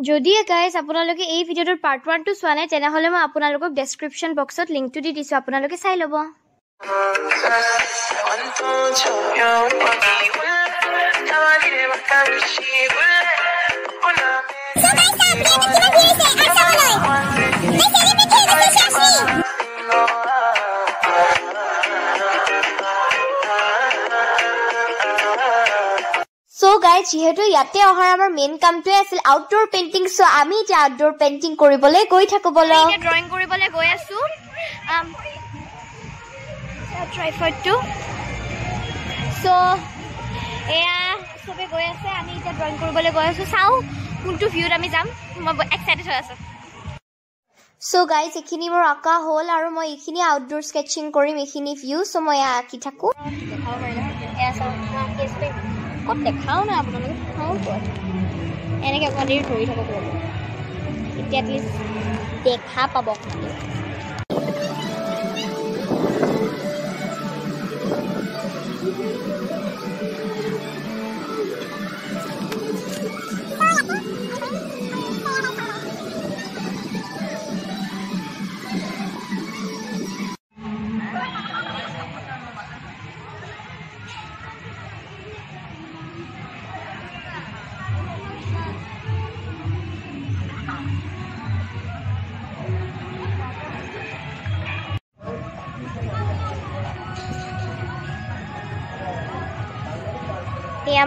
যদি গাইস আপোনালোকে এই ভিডিওৰ পাৰ্ট 1 টো চোৱা নাই তেনেহলে মই আপোনালোকক ডেসক্ৰিপচন বক্সত লিংকটো দি দিছো আপোনালোকে চাই ল'ব So guys, jehetu yate ohar amar main kam to asil outdoor painting, so ami eta outdoor painting koribole goi thaku bolo eta drawing koribole goi asu tripod to so eya sobe goi ase ami eta drawing koribole goi asu sao kuntu view ami jam moi excited hoy asu so guys ekhini mor aka hol aru moi ekhini outdoor sketching korim ekhini view so moi aki thaku dekhao paila eya so case কত দেখাও না আপোনালোকে খাও কত এনেকে কণিৰ ধৰি থাকক এতিয়া প্লিজ দেখা পাব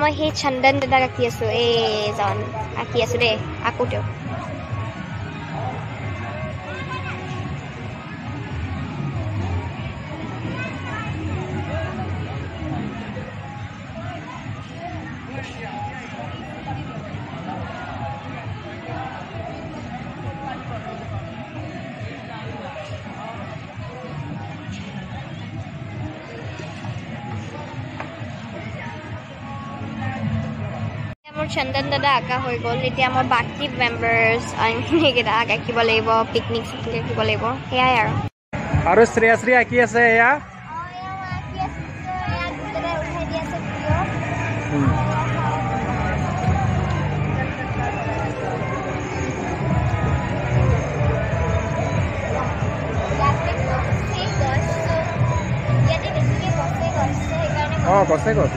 মই হে চন্দন দাদা আঁকি আছো জন আঁকি আছো দে আকোতেও Chandan dada aka hoi gol eti amar baki members ani geda aga kiba lebo picnic kiba lebo heya aru Shreya aki ase ya ya aki ase ya dada uthai di ase video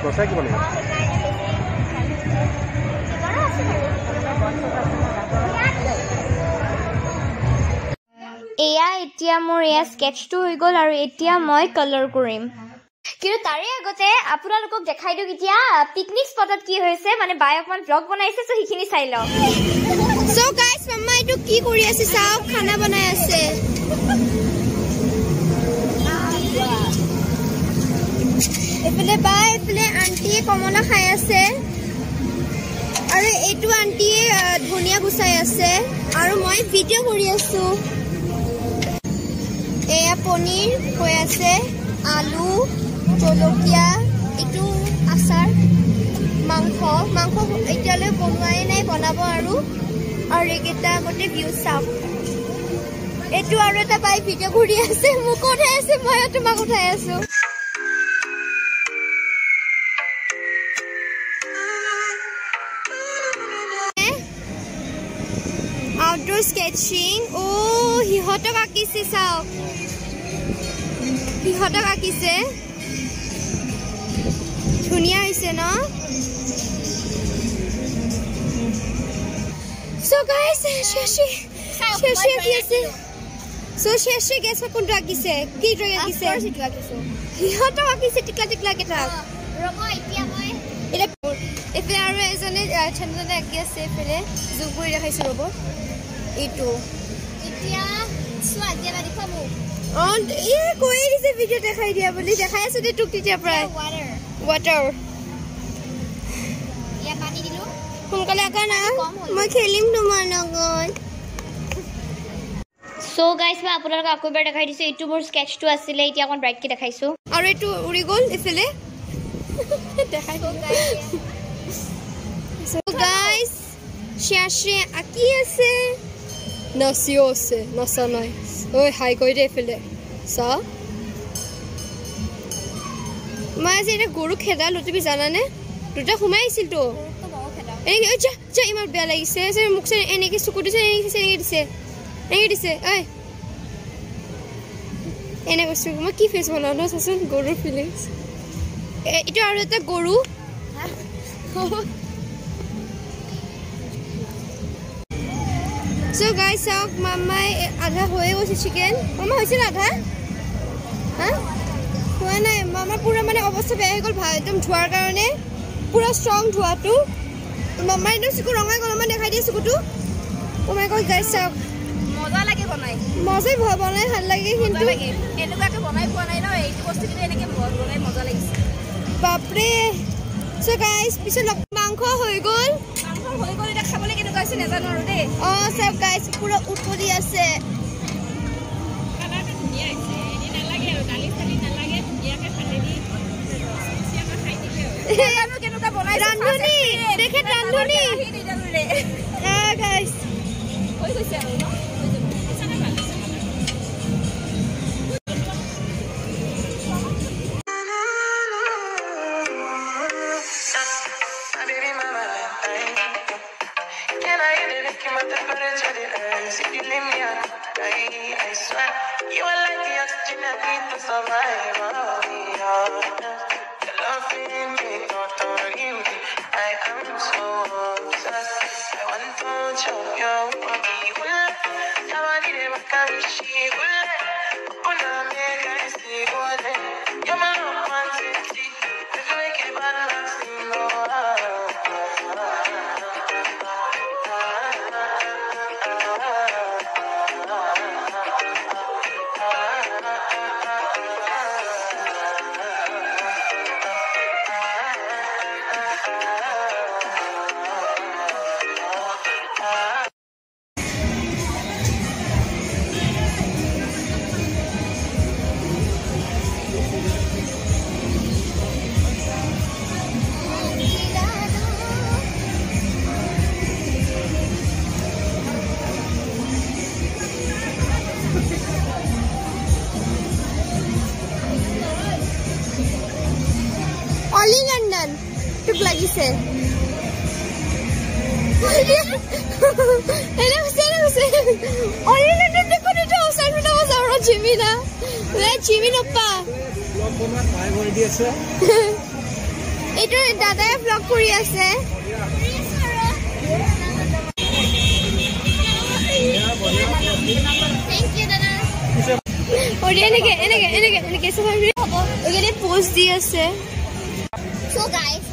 kose kiba lebo এয়া এতিয়া মোৰ এয়া স্কেটচটো হৈ গল আৰু এতিয়া মই colour কৰিম কিন্তু তাৰে আগতে আপোনালোকক দেখাই দিও এতিয়া পিকনিক স্পটত কি হৈছে মানে বায়কমান ব্লগ বনাইছে সো হিখিনি চাই লও সো গাইস মাম্মা এটো কি কৰি আছে চাও খানা বনাই আছে এফলে বাই এফলে আন্টি কমলা খাই আছে আৰু এটো আন্টি ধনিয়া গুছাই আছে আৰু মই ভিডিও কৰি আছো এয়া পনিৰ হৈ আছে আলু জলকীয়া এটো আচাৰ মাংস এতিয়ালৈ বনোৱাই নাই বনাব আৰু একেটা গতে ভিউ চাও এটো আৰু এটা বাই ভিডিও কৰি আছে মোক উঠাই আছে মই তোমাক উঠাই আছো outdoor sketching hihotok akise sao hihotok akise dhuniya hoise na so guys shashi akise so shashi guess kuntu akise ki drag akise hihotok akise tikla keta robo itia moi ila efe aru ezone chandana akise fele zoom kori rakhaise robo itu itia swadia badi khamu on ye koi rise video dekhai dia boli dekhai ase de tuk titia prai water ya pani dilu kunkale akana moi khelim tomar nagon so guys ma apnalok akobar dekhai dise itu mor sketch to asile itia kon bright ki dekhaisu aru etu uri gol efele dekhai so guys shashi aki ase nasiose nasanai oi hai koi de fele sa mai je eta goru kheda luti bi jana ne duta khumai asil to ei সঁচা ইমান বেয়া লাগিছে যে মোক এনেকৈ চকু দিছে এনেকৈ দিছে ঐ এনে কৈছোঁ মই কি ফেচ বনাওঁ ন চাচোন গৰুৰ ফিলিংছ এইটো আৰু এটা গৰু চ' গাইজ চাওক মামাই আধা হৈয়ে গৈছে চিকেন মামা হৈছিল আধা হা হোৱা নাই মামা পুৰা মানে অৱস্থা বেয়া হৈ গ'ল একদম ধোৱাৰ কাৰণে পুৰা ষ্ট্ৰং ধোৱাটো মামাৰ একদম চকু ৰঙাই গ'ল অলপমান দেখাই দিয়ে চকুটো অ' মাই গড গাইজ চাওক মজা লাগে বনাই মজাই বনাই ভাল লাগে কিন্তু এনেকুৱাকৈ বনাই পোৱা নাই ন এইটো বস্তু কিন্তু এনেকৈ বনাই মজা লাগিছে বাপৰে চ' গাইজ পিছত মাংস হৈ গ'ল এতিয়া খাবলৈ কেনেকুৱা হৈছে নাজানো আৰু দেই অঁ চব গাইজ পুৰা উতলি আছে কেনেকুৱা বনাই ৰান্ধনি দেখে ৰান্ধনি গাইজ হৈ গৈছে আৰু ন টুক লাগিছে এইটো দাদাই ব্লগ কৰি আছে এনেকে পোষ্ট দি আছে So guys,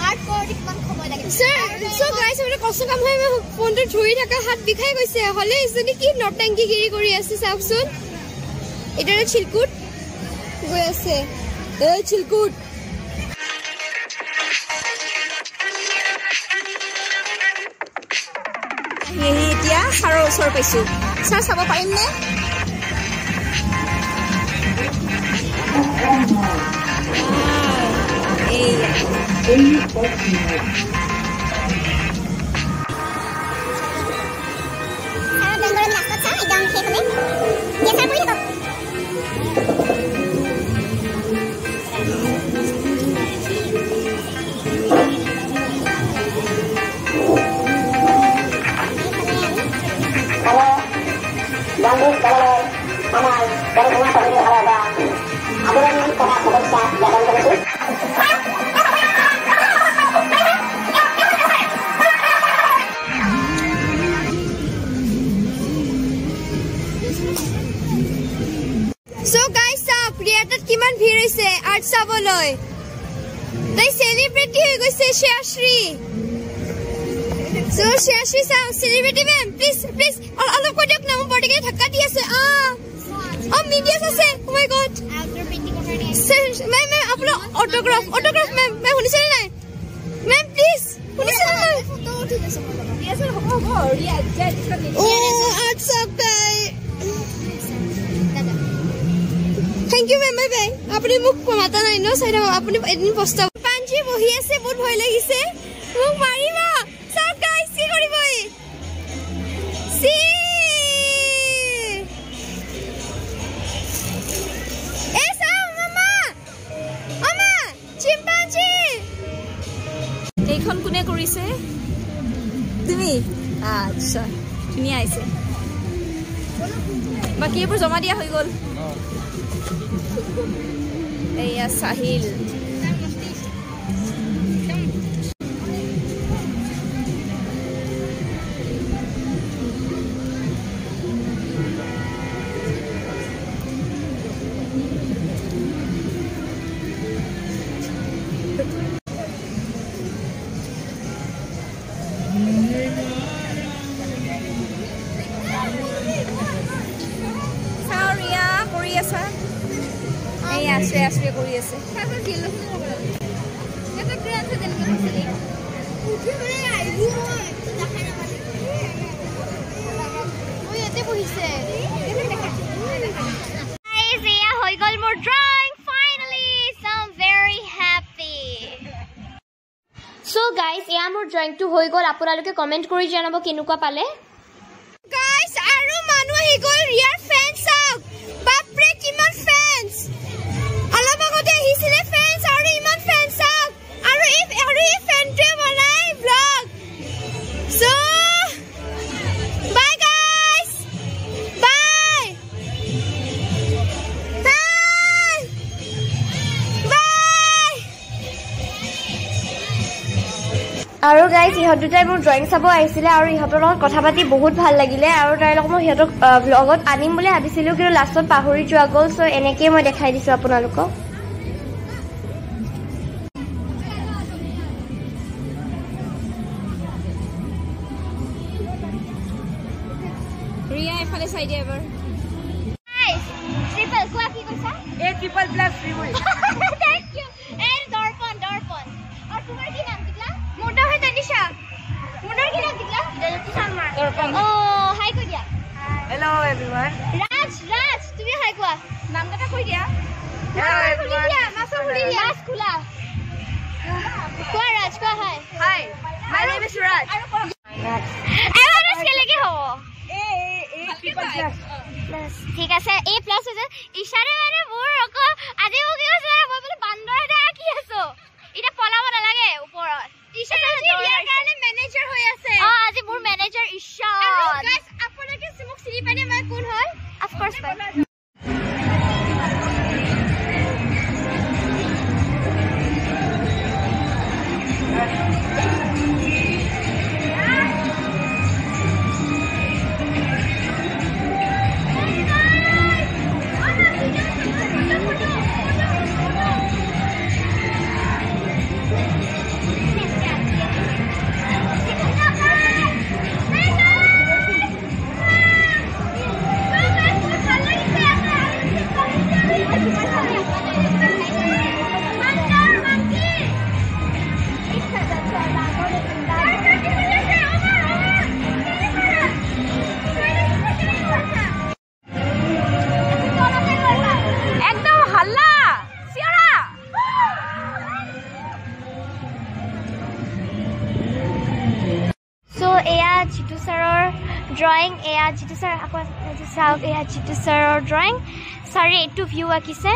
art korte kiman khomoy lage sir so guys amra kosto kam hoy phone to chui thaka hat bikhai goise hole isoni ki notangi giri kori ase saksun eta re chilkut goi ase chilkut yehi etia haro osor paisu sir sabo parim ne So guys, Priyatat kiman bhir hoise art saboloi. Dai celebrity hoi goise Shashri. So Shashri sa celebrity ma'am please all of kodok na body ke thakka di ase media ase oh my god outdoorpainting karne sir ma'am apna autograph ma'am main hunise nai ma'am please hunise nai photo uthile ase yes sir hobo oh art sab kai Thank you ma'am bye apni muk komata nai no saida apni edin posta panji bohi ase bahut bhoy lagise muk mariba sab guys ki koriboi see esa mama chimpanzee এইখন কোনে কৰিছে আচ্ছা ধুনীয়া আছে বাকি এইবোৰ জমা দিয়া হৈ গ'ল এয়া Sahil Asri kori ase. Kasa jelo ho gala. Eta grand se den ke chali. Uthi bole aibu hoy. Dekhai na mane. Oi ete bohise. Ete dekha. Guys, yeah, hoy gol more drawing finally. So I'm very happy. So guys, yeah, more drawing to hoy gol apuraloke comment kori janabo kenuka pale. Guys, aru manu hi gol real fans out. Bapre kiman fans. Alamagote hisile fans aru iman fans out. Aru if fan to banai vlog. So bye guys. Bye. Bye. Bye. Aru guys, ইহত দুটাই মোৰ drawing চাব আহিছিলে আৰু ইহতৰ লগত কথা পাতি বহুত ভাল লাগিলে আৰু তাইৰ লগত মই ইহতক ব্লগত আনিম বুলি ভাবিছিলো কিন্তু লাষ্টত পাহৰি যোৱা গ'ল সো এনেকৈ মই দেখাই দিছো আপোনালোকক ৰিয়া এফালে চাইডে এবাৰ গাইস ট্ৰিপল কোৱা কি কৈছা এ ট্ৰিপল প্লাস ফ্ৰী হৈ থ্যাংক ইউ এ দৰ্পণ আৰু তোমাৰ কি নাম দিলা মোটা হৈ তানিশা মোটাৰ কি নাম দিলা দেলতি শৰ্মা দৰ্পণ ও হাই কৈ দিয়া হেল্ল এভৰিওয়ান ৰাজ তুমি হাই কোৱা নাম কথা কৈ দিয়া হেল্ল এভৰিওয়ান মাছ খুলি দিয়া মাছ খোলা কোৱা ৰাজ কোৱা hi my name is Raj average কে লাগে হবো ঠিক আছে এ প্লাস আছে ইশারে মানে মোর রকম আজি মুকি আছে মই বলে বান্দর দা কি আছো এটা পলাব না লাগে উপৰত ইশাৰে ইয়াৰ কাৰণে ম্যানেজাৰ হৈ আছে আজি মোৰ ম্যানেজাৰ ইশান গাইস আপোনালোকে মোক চিনি পানে মই কোন হয় of course drawing eya jitu sir akwa sauk eya jitu sir drawing sorry to view akise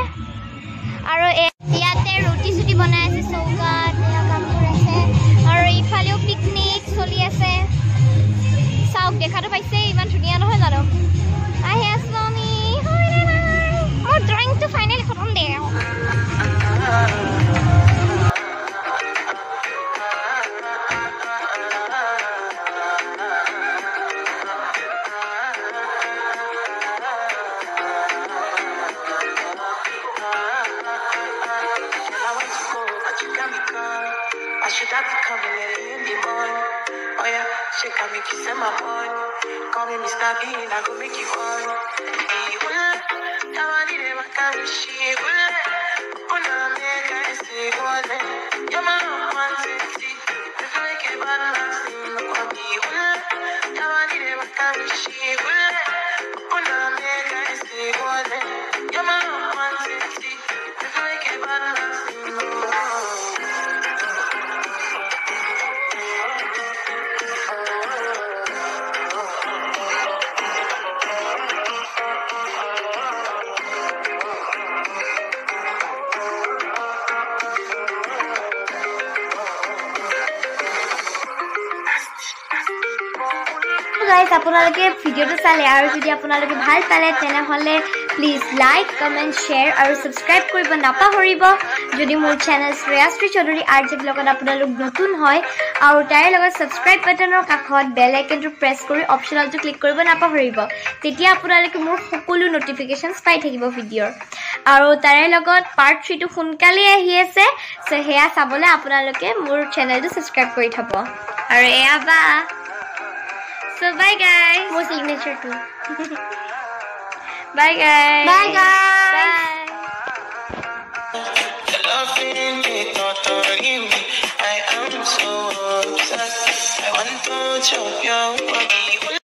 aro eyate roti suti banai ase saukat eya kam korase aro ifaleo picnic choli ase sauk dekha to paise iman dhuniya nohoy jano ahi asami hoine na mo drawing to finally khatam de my boy, call me Mr. Bean, I go make you on. You're my one safety. If you make it bad, I'm saying, I'll be you're my one safety. If you make it bad, I'm guys আপোনালোকে ভিডিঅ'টো চালে আৰু যদি আপোনালোকে ভাল পালে তেনেহ'লে please like comment share আৰু ছাবস্ক্ৰাইব কৰিব নাপাহৰিব যদি মোৰ চেনেল শ্ৰেয়াশ্ৰী চৌধুৰী আৰ্ট ব্লগত আপোনালোক নতুন হয় আৰু তাৰে লগত ছাবস্ক্ৰাইব বাটনৰ কাষত বেল আইকনটো প্ৰেছ কৰি অপশ্যনেলটো ক্লিক কৰিব নাপাহৰিব তেতিয়া আপোনালোকে মোৰ সকলো নটিফিকেশ্যনছ পাই থাকিব ভিডিঅ'ৰ আৰু তাৰে লগত পাৰ্ট 3 টো সোনকালে আহি আছে সো হেয়া চাবলৈ আপোনালোকে মোৰ চেনেলটো ছাবস্ক্ৰাইব কৰি থব আৰু এয়া বা So bye guys. More signature too. Bye guys. Bye guys. Bye. Loving me, torturing me. I am so obsessed. I want to choke your